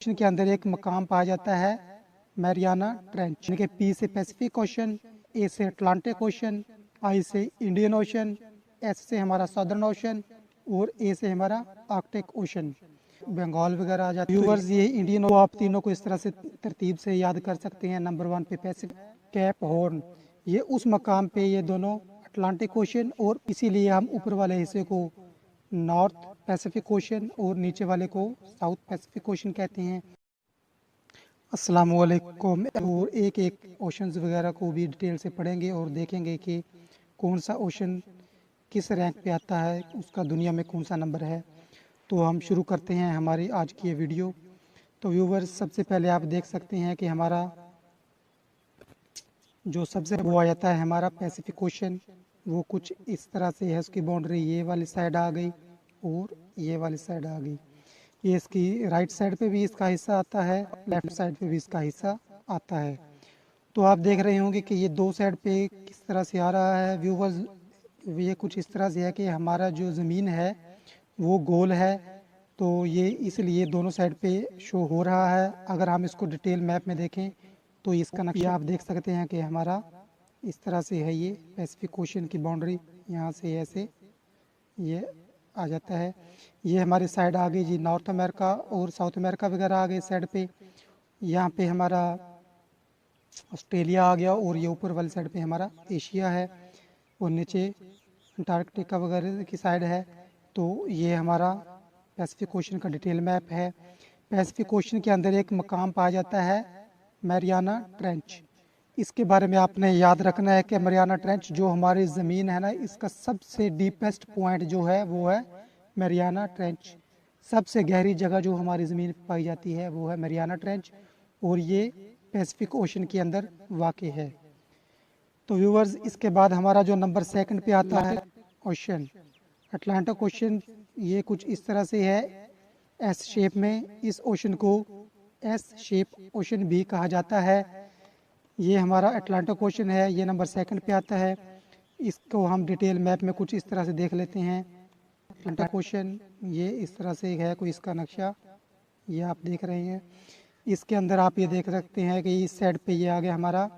Ocean के अंदर एक मकाम पाया जाता है मैरियाना ट्रेंच, यानी कि पी से पैसिफिक ओशन, ए से अटलांटिक ओशन, आई से इंडियन ओशन, एस से हमारा सदर्न ओशन और ए से हमारा आर्कटिक ओशन, बंगाल वगैरह आ जाते हैं। व्यूवर्स, ये इंडियन, आप तीनों को इस तरह से तरतीब से याद कर सकते हैं। नंबर 1 पे पैसिफिक कैप हॉर्न, ये उस मकाम पे ये दोनों अटलांटिक ओशन, और इसीलिए हम ऊपर वाले हिस्से को नॉर्थ पैसिफिक ओशन और नीचे वाले को साउथ पैसिफिक ओशन कहते हैं। अस्सलाम वालेकुम। और एक एक ओशंस वगैरह को भी डिटेल से पढ़ेंगे और देखेंगे कि कौन सा ओशन किस रैंक पे आता है, उसका दुनिया में कौन सा नंबर है। तो हम शुरू करते हैं हमारी आज की ये वीडियो। तो व्यूवर्स, सबसे पहले आप देख सकते हैं कि हमारा जो सबसे वो आ जाता है हमारा पैसिफिक ओशन, वो कुछ इस तरह से है। उसकी बाउंड्री ये वाली साइड आ गई और ये वाली साइड आ गई। ये इसकी राइट साइड पे भी इसका हिस्सा आता है, लेफ्ट साइड पे भी इसका हिस्सा आता है। तो आप देख रहे होंगे कि ये दो साइड पे किस तरह से आ रहा है। व्यूवर्स, ये कुछ इस तरह से है कि हमारा जो ज़मीन है वो गोल है, तो ये इसलिए दोनों साइड पे शो हो रहा है। अगर हम इसको डिटेल मैप में देखें तो इसका नक्शा आप देख सकते हैं कि हमारा इस तरह से है। ये पैसिफिक ओशन की बाउंड्री यहाँ से ऐसे ये आ जाता है। ये हमारी साइड आ गई जी नॉर्थ अमेरिका और साउथ अमेरिका वगैरह आ गए साइड पे। यहाँ पे हमारा ऑस्ट्रेलिया आ गया और ये ऊपर वाली साइड पे हमारा एशिया है और नीचे अंटार्कटिका वगैरह की साइड है। तो ये हमारा पैसिफिक ओशन का डिटेल मैप है। पैसिफिक ओशन के अंदर एक मकाम पाया जाता है मैरियाना ट्रेंच। इसके बारे में आपने याद रखना है कि मैरियाना ट्रेंच जो हमारी ज़मीन है ना, इसका सबसे डीपेस्ट पॉइंट जो है वो है मैरियाना ट्रेंच। सबसे गहरी जगह जो हमारी ज़मीन पर पाई जाती है वो है मैरियाना ट्रेंच, और ये पैसिफिक ओशन के अंदर वाक़ है। तो व्यूवर्स, इसके बाद हमारा जो नंबर 2 पे आता है ओशन अटलांटिक ओशन। ये कुछ इस तरह से है, एस शेप में। इस ओशन को एस शेप ओशन भी कहा जाता है। ये हमारा अटलांटिक ओशन है, ये नंबर 2 पे आता है। इसको हम डिटेल मैप में कुछ इस तरह से देख लेते हैं। अटलांटिक ओशन ये इस तरह से है, कोई इसका नक्शा ये आप देख रहे हैं। इसके अंदर आप ये देख सकते हैं कि इस साइड पे ये आ गया हमारा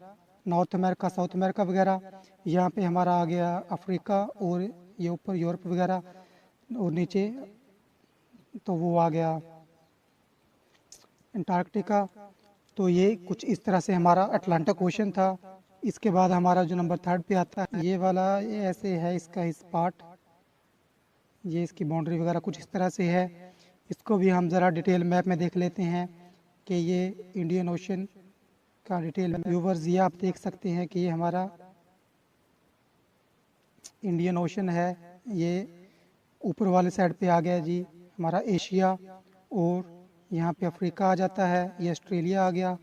नॉर्थ अमेरिका, साउथ अमेरिका वगैरह। यहाँ पे हमारा आ गया अफ्रीका और ये ऊपर यूरोप वगैरह, और नीचे तो वो आ गया अंटार्कटिका। तो ये कुछ इस तरह से हमारा अटलांटिक ओशन था। इसके बाद हमारा जो नंबर 3 पे आता है ये वाला, ये ऐसे है इसका इस पार्ट, ये इसकी बाउंड्री वगैरह कुछ इस तरह से है। इसको भी हम ज़रा डिटेल मैप में देख लेते हैं कि ये इंडियन ओशन का डिटेल। व्यूवर्स, ये आप देख सकते हैं कि ये हमारा इंडियन ओशन है। ये ऊपर वाले साइड पे आ गया जी हमारा एशिया, और यहाँ पे अफ्रीका आ जाता है। ये ऑस्ट्रेलिया आ गया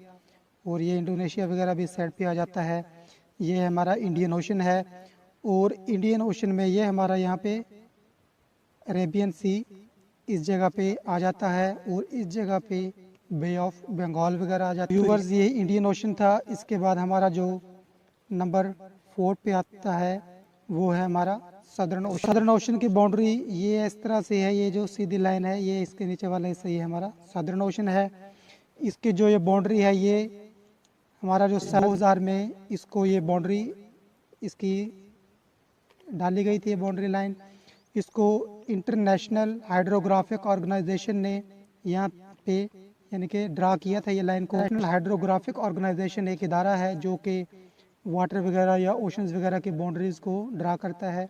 और ये इंडोनेशिया वगैरह भी इस साइड पे आ जाता है। ये हमारा इंडियन ओशन है, और इंडियन ओशन में ये हमारा यहाँ पे अरेबियन सी इस जगह पे आ जाता है, और इस जगह पे बे ऑफ बंगाल वगैरह आ जाता है। व्यूवर्स, ये इंडियन ओशन था। इसके बाद हमारा जो नंबर 4 पे आता है वो है हमारा सदर्न ओशन। सदर्न ओशन की बाउंड्री ये इस तरह से है, ये जो सीधी लाइन है ये इसके नीचे वाला हिस्सा ये हमारा सदर्न ओशन है। इसकी जो ये बाउंड्री है ये हमारा जो 2000 में इसको ये बाउंड्री इसकी डाली गई थी, ये बाउंड्री लाइन। इसको इंटरनेशनल हाइड्रोग्राफिक ऑर्गेनाइजेशन ने यहाँ पे यानी कि ड्रा किया था ये लाइन को। नेशनल हाइड्रोग्राफिक ऑर्गेनाइजेशन एक इदारा है जो कि वाटर वगैरह या ओशंस वगैरह की बाउंड्रीज़ को ड्रा करता है।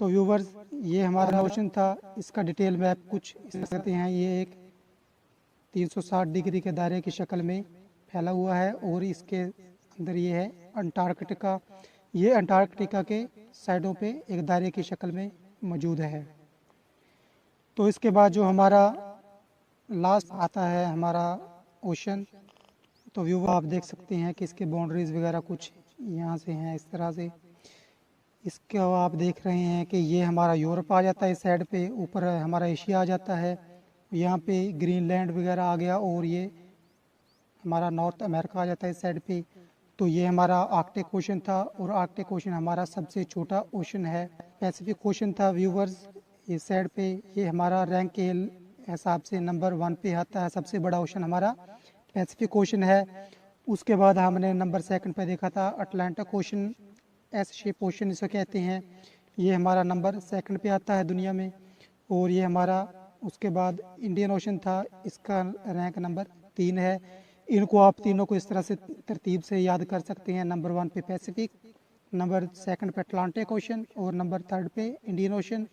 तो व्यूवर्स, ये हमारा ओशन था। इसका डिटेल मैप कुछ इस तरह करते हैं। ये एक 360 डिग्री के दायरे की शक्ल में फैला हुआ है, और इसके अंदर ये है अंटार्कटिका। ये अंटार्कटिका के साइडों पे एक दायरे की शक्ल में मौजूद है। तो इसके बाद जो हमारा लास्ट आता है हमारा ओशन, तो व्यू आप देख सकते हैं कि इसके बाउंड्रीज़ वगैरह कुछ यहाँ से हैं इस तरह से। इसको आप देख रहे हैं कि ये हमारा यूरोप आ जाता है इस साइड पे, ऊपर हमारा एशिया आ जाता है, यहाँ पे ग्रीनलैंड वगैरह आ गया, और ये हमारा नॉर्थ अमेरिका आ जाता है इस साइड पे। तो ये हमारा आर्कटिक ओशन था, और आर्कटिक ओशन हमारा सबसे छोटा ओशन है। पैसिफिक ओशन था व्यूवर्स इस साइड पे। ये हमारा रैंक के हिसाब से नंबर 1 पे आता है, सबसे बड़ा ओशन हमारा पैसिफिक ओशन है। उसके बाद हमने नंबर 2 पे देखा था Atlantic ocean, S shape ocean इसे कहते हैं, ये हमारा नंबर 2 पे आता है दुनिया में। और ये हमारा उसके बाद इंडियन ओशन था, इसका रैंक नंबर 3 है। इनको आप तीनों को इस तरह से तरतीब से याद कर सकते हैं, नंबर 1 पे पैसिफिक, नंबर 2 पे अटलांटिक ओशन और नंबर 3 पे इंडियन ओशन।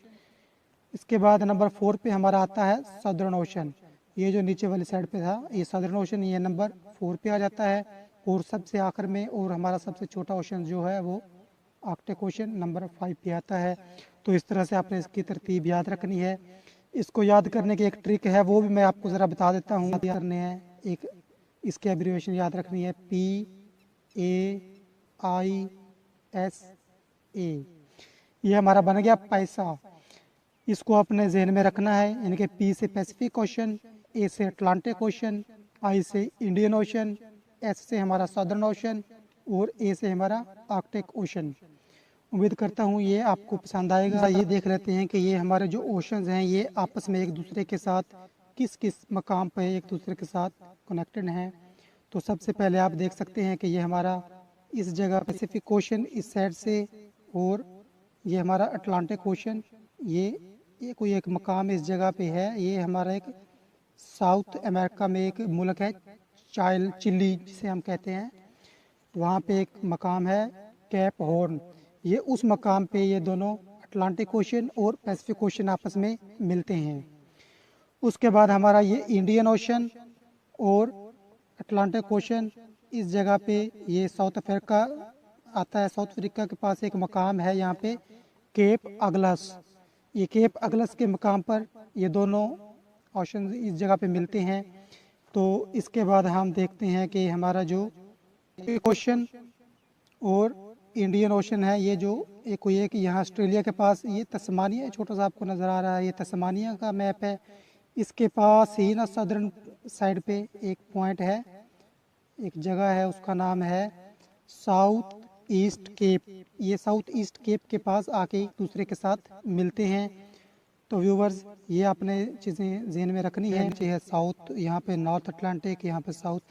इसके बाद नंबर 4 पे हमारा आता है सदर्न ओशन, ये जो नीचे वाली साइड पे था ये सदर्न ओशन, ये नंबर 4 पे आ जाता है। और सबसे आखिर में और हमारा सबसे छोटा ओशन जो है वो आर्कटिक ओशन नंबर 5 पे आता है। तो इस तरह से आपने इसकी तरतीब याद रखनी है। इसको याद करने की एक ट्रिक है, वो भी मैं आपको ज़रा बता देता हूँ। याद करने हैं, एक इसकी एब्रीवेशन याद रखनी है, PAISA। ये हमारा बन गया पैसा। इसको अपने जहन में रखना है, यानी कि P से पैसिफिक ओशन, A से अटलांटिक ओशन, I से इंडियन ओशन, S से हमारा सदर्न ओशन और A से हमारा आर्कटिक ओशन। उम्मीद करता हूँ ये आपको पसंद आएगा। ये देख लेते हैं कि ये हमारे जो ओशंस हैं ये आपस में एक दूसरे के साथ किस किस मकाम पर एक दूसरे के साथ कनेक्टेड हैं। तो सबसे पहले आप देख सकते हैं कि ये हमारा इस जगह पैसिफिक ओशन इस साइड से, और ये हमारा अटलांटिक ओशन, ये कोई एक मकाम इस जगह पे है। ये हमारा एक साउथ अमेरिका में एक मुल्क है चिली जिसे हम कहते हैं, वहाँ पे एक मकाम है कैप हॉर्न। ये उस मकाम पे ये दोनों अटलांटिक ओशन और पैसिफिक ओशन आपस में मिलते हैं। उसके बाद हमारा ये इंडियन ओशन और अटलांटिक ओशन इस जगह पे ये साउथ अफ्रीका आता है। साउथ अफ्रीका के पास एक मकाम है यहाँ पे केप अगलस। ये केप अगलस के मकाम पर ये दोनों ओशन इस जगह पे मिलते हैं। तो इसके बाद हम देखते हैं कि हमारा जो ओशन और इंडियन ओशन है, ये जो एक कोई एक यहाँ ऑस्ट्रेलिया के पास ये तस्मानिया छोटा सा आपको नज़र आ रहा है, ये तस्मानिया का मैप है। इसके पास ही ना सदर्न साइड पे एक पॉइंट है, एक जगह है, उसका नाम है साउथ ईस्ट केप। ये साउथ ईस्ट केप के पास आके एक दूसरे के साथ मिलते हैं। तो व्यूवर्स ये आपने चीज़ें जहन में रखनी है। ये है साउथ, यहाँ पे नॉर्थ अटलांटिक, यहाँ पे साउथ।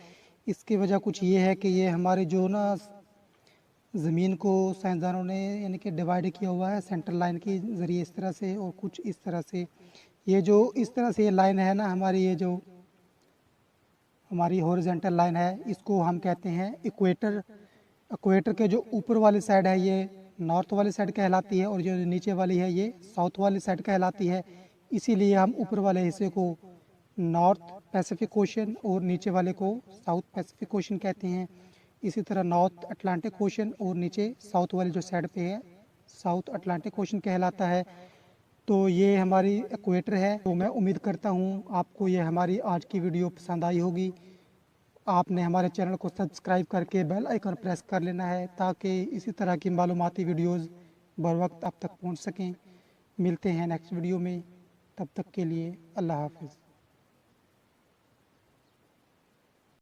इसकी वजह कुछ ये है कि ये हमारे जो ना ज़मीन को साइंसदानों ने यानी कि डिवाइड किया हुआ है सेंट्रल लाइन के ज़रिए इस तरह से, और कुछ इस तरह से। ये जो इस तरह से ये लाइन है ना हमारी, ये जो हमारी हॉरिजॉन्टल लाइन है, इसको हम कहते हैं इक्वेटर। इक्वेटर के जो ऊपर वाली साइड है ये नॉर्थ वाली साइड कहलाती है, और जो नीचे वाली है ये साउथ वाली साइड कहलाती है। इसीलिए हम ऊपर वाले हिस्से को नॉर्थ पैसिफिक ओशन और नीचे वाले को साउथ पैसिफिक ओशन कहते हैं। इसी तरह नॉर्थ अटलांटिक ओशन और नीचे साउथ वाली जो साइड पे है साउथ अटलांटिक ओशन कहलाता है। तो ये हमारी इक्वेटर है। तो मैं उम्मीद करता हूँ आपको ये हमारी आज की वीडियो पसंद आई होगी। आपने हमारे चैनल को सब्सक्राइब करके बेल आइकन प्रेस कर लेना है, ताकि इसी तरह की मालूमाती वीडियोज़ बर वक्त आप तक पहुँच सकें। मिलते हैं नेक्स्ट वीडियो में, तब तक के लिए अल्लाह हाफ़िज़।